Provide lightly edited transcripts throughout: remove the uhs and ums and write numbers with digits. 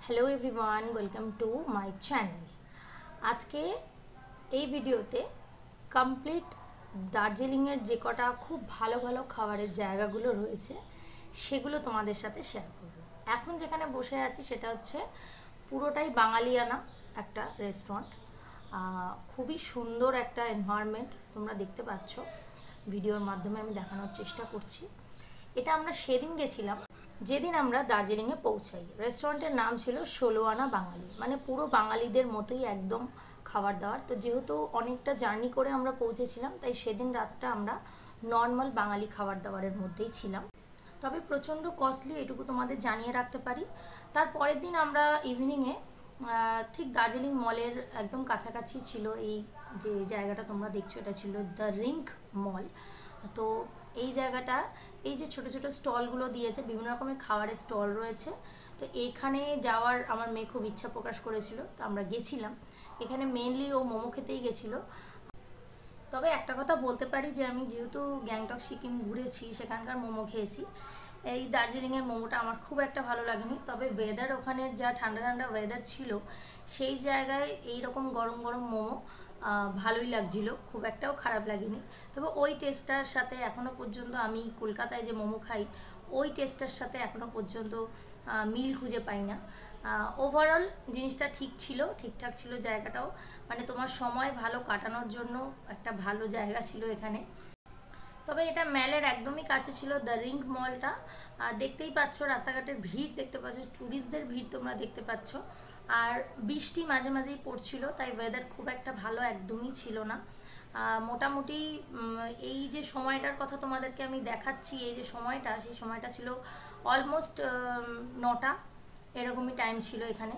Hello everyone, welcome to my channel. আজকে এই ভিডিওতে কমপ্লিট দার্জিলিংয়ের যে কটা খুব ভালো ভালো খাবারের জায়গাগুলো রয়েছে সেগুলো তোমাদের সাথে শেয়ার করব। এখন যেখানে বসে আছি সেটা হচ্ছে পুরোটাই বাঙালিয়ানা একটা রেস্টুরেন্ট। খুবই সুন্দর একটা এনভায়রনমেন্ট তোমরা দেখতে পাচ্ছ, ভিডিওর মাধ্যমে আমি দেখানোর চেষ্টা করছি। এটা আমরা সেদিন গেছিলাম যেদিন আমরা দার্জিলিংয়ে পৌঁছাই। রেস্টুরেন্টের নাম ছিল 16 আনা বাঙালি, মানে পুরো বাঙালিদের মতোই একদম খাবার দাবার। তো যেহেতু অনেকটা জার্নি করে আমরা পৌঁছেছিলাম, তাই সেদিন রাতটা আমরা নর্মাল বাঙালি খাবার দাবারের মধ্যেই ছিলাম। তবে প্রচণ্ড কস্টলি, এটুকু তোমাদের জানিয়ে রাখতে পারি। তার পরের দিন আমরা ইভিনিংয়ে ঠিক দার্জিলিং মলের একদম কাছাকাছি ছিল এই যে জায়গাটা তোমরা দেখছো, এটা ছিল দ্য রিঙ্ক মল। তো এই জায়গাটা, এই যে ছোট ছোট স্টলগুলো দিয়েছে, বিভিন্ন রকমের খাবারের স্টল রয়েছে। তো এইখানে যাওয়ার আমার মেয়ে খুব ইচ্ছা প্রকাশ করেছিল, তো আমরা গেছিলাম। এখানে মেনলি ও মোমো খেতেই গেছিলো। তবে একটা কথা বলতে পারি যে আমি যেহেতু গ্যাংটক সিকিম ঘুরেছি, সেখানকার মোমো খেয়েছি। এই দার্জিলিংয়ের মোমোটা আমার খুব একটা ভালো লাগেনি। তবে ওয়েদার, ওখানের যা ঠান্ডা ঠান্ডা ওয়েদার ছিল, সেই জায়গায় এইরকম গরম গরম মোমো ভালোই লাগছিল, খুব একটাও খারাপ লাগেনি। তবে ওই টেস্টটার সাথে এখনও পর্যন্ত আমি কলকাতায় যে মোমো খাই, ওই টেস্টটার সাথে এখনও পর্যন্ত মিল খুঁজে পাই না। ওভারঅল জিনিসটা ঠিক ছিল, ঠিকঠাক ছিল জায়গাটাও, মানে তোমার সময় ভালো কাটানোর জন্য একটা ভালো জায়গা ছিল এখানে। তবে এটা ম্যালের একদমই কাছে ছিল দ্য রিঙ্ক মলটা। দেখতেই পাচ্ছ রাস্তাঘাটের ভিড়, দেখতে পাচ্ছ ট্যুরিস্টদের ভিড় তোমরা দেখতে পাচ্ছ। আর বৃষ্টি মাঝে মাঝেই পড়ছিল, তাই ওয়েদার খুব একটা ভালো একদমই ছিল না। মোটামুটি এই যে সময়টার কথা তোমাদেরকে আমি দেখাচ্ছি, এই যে সময়টা, সেই সময়টা ছিল অলমোস্ট 9টা, এরকমই টাইম ছিল এখানে।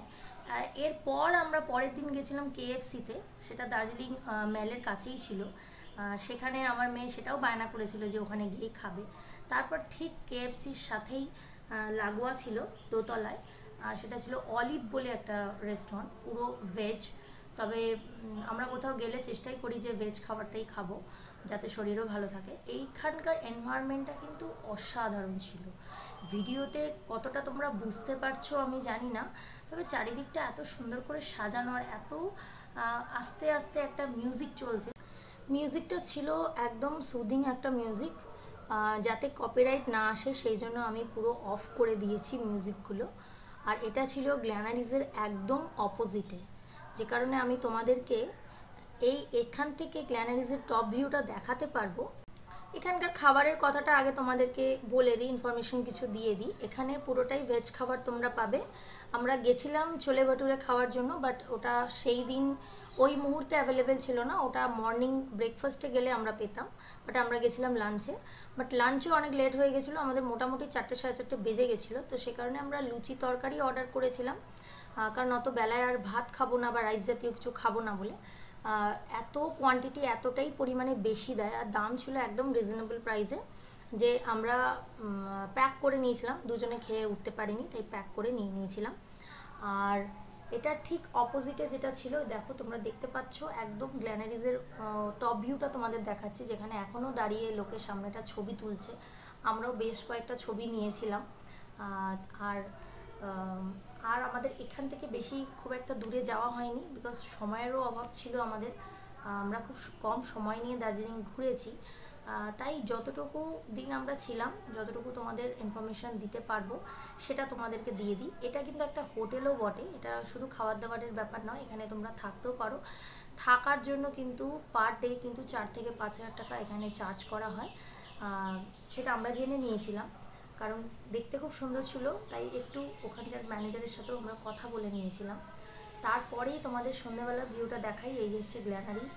এরপর আমরা পরের দিন গেছিলাম কেএফসিতে, সেটা দার্জিলিং ম্যালের কাছেই ছিল। সেখানে আমার মেয়ে সেটাও বায়না করেছিল যে ওখানে গিয়ে খাবে। তারপর ঠিক কেএফসির সাথেই লাগোয়া ছিল দোতলায়, সেটা ছিল অলিভ বলে একটা রেস্টুরেন্ট, পুরো ভেজ। তবে আমরা কোথাও গেলে চেষ্টাই করি যে ভেজ খাবারটাই খাবো, যাতে শরীরও ভালো থাকে। এইখানকার এনভায়রনমেন্টটা কিন্তু অসাধারণ ছিল। ভিডিওতে কতটা তোমরা বুঝতে পারছো আমি জানি না, তবে চারিদিকটা এত সুন্দর করে সাজানো, আর এত আস্তে আস্তে একটা মিউজিক চলছে। মিউজিকটা ছিল একদম সুদিং একটা মিউজিক, যাতে কপিরাইট না আসে সেই জন্য আমি পুরো অফ করে দিয়েছি মিউজিকগুলো। আর এটা ছিল গ্ল্যানারিজের একদম অপোজিটে, যে কারণে আমি তোমাদেরকে এখান থেকে গ্ল্যানারিজের টপ ভিউটা দেখাতে পারবো। এখানকার খাবারের কথাটা আগে তোমাদেরকে বলে দিই, ইনফরমেশন কিছু দিয়ে দিই। এখানে পুরোটাই ভেজ খাবার তোমরা পাবে। আমরা গেছিলাম ছোলে ভাটুরে খাওয়ার জন্য, বাট ওটা সেই দিন ওই মুহূর্তে অ্যাভেলেবেল ছিল না। ওটা মর্নিং ব্রেকফাস্টে গেলে আমরা পেতাম, বাট আমরা গেছিলাম লাঞ্চে। বাট লাঞ্চেও অনেক লেট হয়ে গেছিলো, আমাদের মোটামুটি 4টে সাড়ে 4টে বেজে গেছিলো। তো সে কারণে আমরা লুচি তরকারি অর্ডার করেছিলাম, কারণ অত বেলায় আর ভাত খাবো না বা রাইস জাতীয় কিছু খাবো না বলে। এত কোয়ান্টিটি, এতটাই পরিমাণে বেশি দেয়, আর দাম ছিল একদম রিজনেবল প্রাইসে, যে আমরা প্যাক করে নিয়েছিলাম। দুজনে খেয়ে উঠতে পারিনি, তাই প্যাক করে নিয়ে নিয়েছিলাম। আর এটা ঠিক অপোজিটে যেটা ছিল, দেখো তোমরা দেখতে পাচ্ছ একদম গ্ল্যানারিজের টপ ভিউটা তোমাদের দেখাচ্ছি, যেখানে এখনও দাঁড়িয়ে লোকের সামনেটা ছবি তুলছে। আমরাও বেশ কয়েকটা ছবি নিয়েছিলাম। আর আর আমাদের এখান থেকে বেশি খুব একটা দূরে যাওয়া হয়নি, বিকজ সময়েরও অভাব ছিল আমাদের। আমরা খুব কম সময় নিয়ে দার্জিলিং ঘুরেছি, তাই যতটুকু দিন আমরা ছিলাম, যতটুকু তোমাদের ইনফরমেশান দিতে পারবো সেটা তোমাদেরকে দিয়ে দিই। এটা কিন্তু একটা হোটেলও বটে, এটা শুধু খাবার দাবারের ব্যাপার নয়, এখানে তোমরা থাকতেও পারো। থাকার জন্য কিন্তু পার ডে কিন্তু 4 থেকে 5 হাজার টাকা এখানে চার্জ করা হয়। সেটা আমরা জেনে নিয়েছিলাম, কারণ দেখতে খুব সুন্দর ছিল, তাই একটু ওখানকার ম্যানেজারের সাথেও আমরা কথা বলে নিয়েছিলাম। তারপরেই তোমাদের সন্ধ্যেবেলার ভিউটা দেখাই। এই যে হচ্ছে গ্ল্যানারিজ।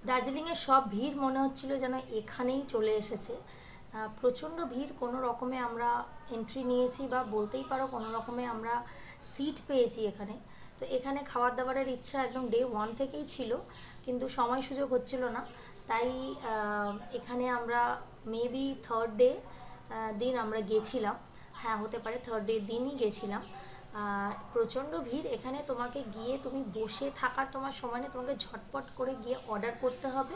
দার্জিলিংয়ের সব ভিড় মনে হচ্ছিল যেন এখানেই চলে এসেছে। প্রচণ্ড ভিড়, কোনো রকমে আমরা এন্ট্রি নিয়েছি, বা বলতেই পারো কোনো রকমে আমরা সিট পেয়েছি এখানে। তো এখানে খাবার দাবারের ইচ্ছা একদম ডে 1 থেকেই ছিল, কিন্তু সময় সুযোগ হচ্ছিল না, তাই এখানে আমরা মেবি থার্ড ডে দিন আমরা গেছিলাম। হ্যাঁ, হতে পারে থার্ড ডে দিনই গেছিলাম। প্রচণ্ড ভিড় এখানে, তোমাকে গিয়ে তুমি বসে থাকার তোমার সময় নেই, তোমাকে ঝটপট করে গিয়ে অর্ডার করতে হবে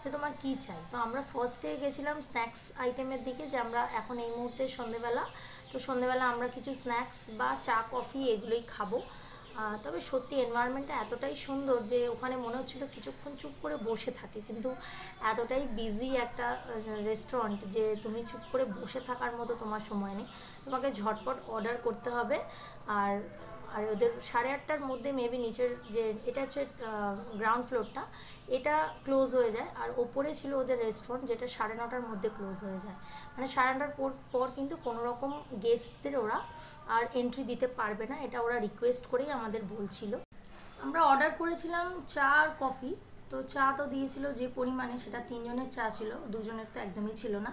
যে তোমার কী চাই। তো আমরা ফার্স্টে গেছিলাম স্ন্যাক্স আইটেমের দিকে, যে আমরা এখন এই মুহূর্তে সন্ধ্যেবেলা, তো তো সন্ধ্যেবেলা আমরা কিছু স্ন্যাক্স বা চা কফি এগুলোই খাবো। তবে সত্যি এনভায়রনমেন্টটা এতটাই সুন্দর যে ওখানে মনে হচ্ছিলো কিছুক্ষণ চুপ করে বসে থাকে, কিন্তু এতটাই বিজি একটা রেস্টুরেন্ট যে তুমি চুপ করে বসে থাকার মতো তোমার সময় নেই, তোমাকে ঝটপট অর্ডার করতে হবে। আর আর ওদের 8:30টার মধ্যে মেবি নিচের যে এটা হচ্ছে গ্রাউন্ড ফ্লোরটা, এটা ক্লোজ হয়ে যায়। আর ওপরে ছিল ওদের রেস্টুরেন্ট, যেটা 9:30টার মধ্যে ক্লোজ হয়ে যায়। মানে 9:30টার পর কিন্তু কোনো রকম গেস্টদের ওরা আর এন্ট্রি দিতে পারবে না, এটা ওরা রিকোয়েস্ট করেই আমাদের বলছিল। আমরা অর্ডার করেছিলাম চা আর কফি। তো চা তো দিয়েছিল যে পরিমাণে, সেটা 3 জনের চা ছিল, 2 জনের তো একদমই ছিল না,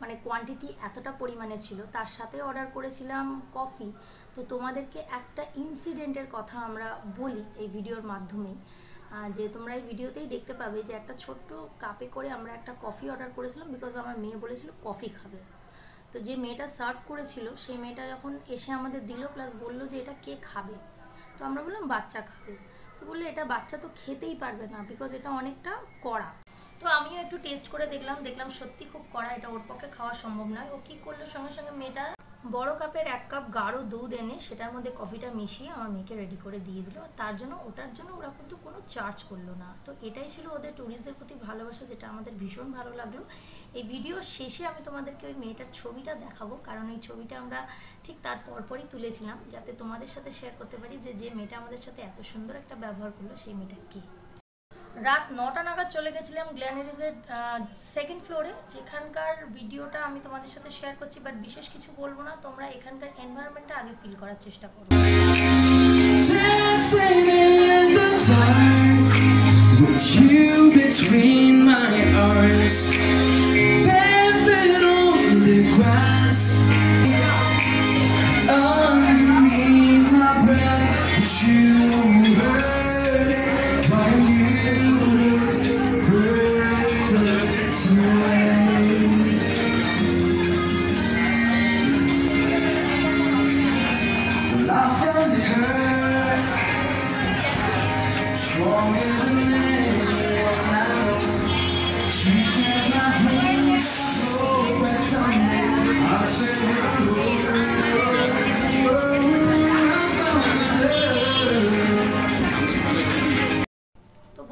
মানে কোয়ান্টিটি এতটা পরিমাণে ছিল। তার সাথে অর্ডার করেছিলাম কফি। তো তোমাদেরকে একটা ইনসিডেন্টের কথা আমরা বলি এই ভিডিওর মাধ্যমেই, যে তোমরা এই ভিডিওতেই দেখতে পাবে যে একটা ছোট্ট কাপে করে আমরা একটা কফি অর্ডার করেছিলাম, বিকজ আমার মেয়ে বলেছিল কফি খাবে। তো যে মেয়েটা সার্ভ করেছিল সেই মেয়েটা যখন এসে আমাদের দিল প্লাস বললো যে এটা কে খাবে, তো আমরা বললাম বাচ্চা খাবে। তো বললো এটা বাচ্চা তো খেতেই পারবে না, বিকজ এটা অনেকটা কড়া। তো আমিও একটু টেস্ট করে দেখলাম সত্যি খুব কড়া, এটা ওর পক্ষে খাওয়া সম্ভব নয়। ও কী করলো, সঙ্গে সঙ্গে মেয়েটা বড় কাপের 1 কাপ গাঢ় দুধ এনে সেটার মধ্যে কফিটা মিশিয়ে আমার মেয়েকে রেডি করে দিয়ে দিল। ওটার জন্য ওরা কিন্তু কোনো চার্জ করলো না। তো এটাই ছিল ওদের ট্যুরিস্টদের প্রতি ভালোবাসা, যেটা আমাদের ভীষণ ভালো লাগলো। এই ভিডিওর শেষে আমি তোমাদেরকে ওই মেয়েটার ছবিটা দেখাবো, কারণ এই ছবিটা আমরা ঠিক তার পরপরই তুলেছিলাম, যাতে তোমাদের সাথে শেয়ার করতে পারি যে মেয়েটা আমাদের সাথে এত সুন্দর একটা ব্যবহার করলো সেই মেয়েটা কে। রাত 9টা নাগাদ চলে গেছিলাম গ্ল্যানারিজের 2nd ফ্লোরে, যেখানকার ভিডিওটা আমি তোমাদের সাথে শেয়ার করছি, বাট বিশেষ কিছু বলবো না। তোমরা এখানকার এনভায়রনমেন্টটা আগে ফিল করার চেষ্টা করো।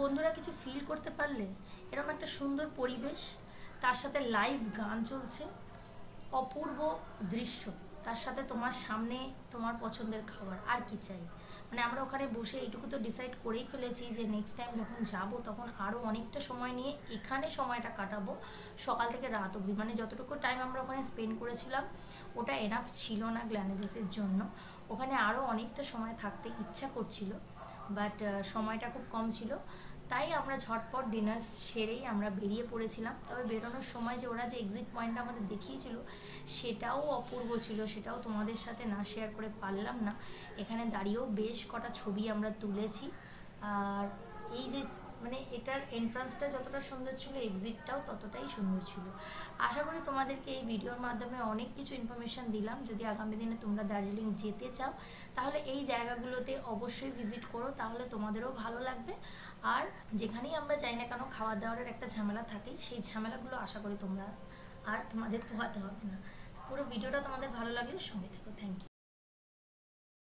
বন্ধুরা কিছু ফিল করতে পারলে এরকম একটা সুন্দর পরিবেশ, তার সাথে লাইভ গান চলছে, অপূর্ব দৃশ্য, তার সাথে তোমার সামনে তোমার পছন্দের খাবার, আর কি চাই। মানে আমরা ওখানে বসে এইটুকু তো ডিসাইড করেই ফেলেছি যে নেক্সট টাইম যখন যাব তখন আরও অনেকটা সময় নিয়ে এখানে সময়টা কাটাবো, সকাল থেকে রাত অবধি। মানে যতটুকু টাইম আমরা ওখানে স্পেন্ড করেছিলাম ওটা এনাফ ছিল না গ্ল্যানারিসের জন্য, ওখানে আরও অনেকটা সময় থাকতে ইচ্ছা করছিল, বাট সময়টা খুব কম ছিল। তাই আমরা ঝটপট ডিনার সেরেই আমরা বেরিয়ে পড়েছিলাম। তবে বেরোনোর সময় যে ওরা যে এক্সিট পয়েন্টটা আমাদের দেখিয়েছিল সেটাও অপূর্ব ছিল, সেটাও তোমাদের সাথে না শেয়ার করে পারলাম না। এখানে দাঁড়িয়েও বেশ কটা ছবি আমরা তুলেছি। আর এই যে মানে এটার এন্ট্রান্সটা যতটা সুন্দর ছিল এক্সিটটাও ততটাই সুন্দর ছিল। আশা করি তোমাদেরকে এই ভিডিওর মাধ্যমে অনেক কিছু ইনফরমেশান দিলাম। যদি আগামী দিনে তোমরা দার্জিলিং যেতে চাও তাহলে এই জায়গাগুলোতে অবশ্যই ভিজিট করো, তাহলে তোমাদেরও ভালো লাগবে। আর যেখানেই আমরা যাই না কেন খাওয়া দাওয়ার একটা ঝামেলা থাকেই, সেই ঝামেলাগুলো আশা করি তোমরা আর তোমাদের পোহাতে হবে না। পুরো ভিডিওটা তোমাদের ভালো লাগলে সঙ্গে থেকো। Thank you.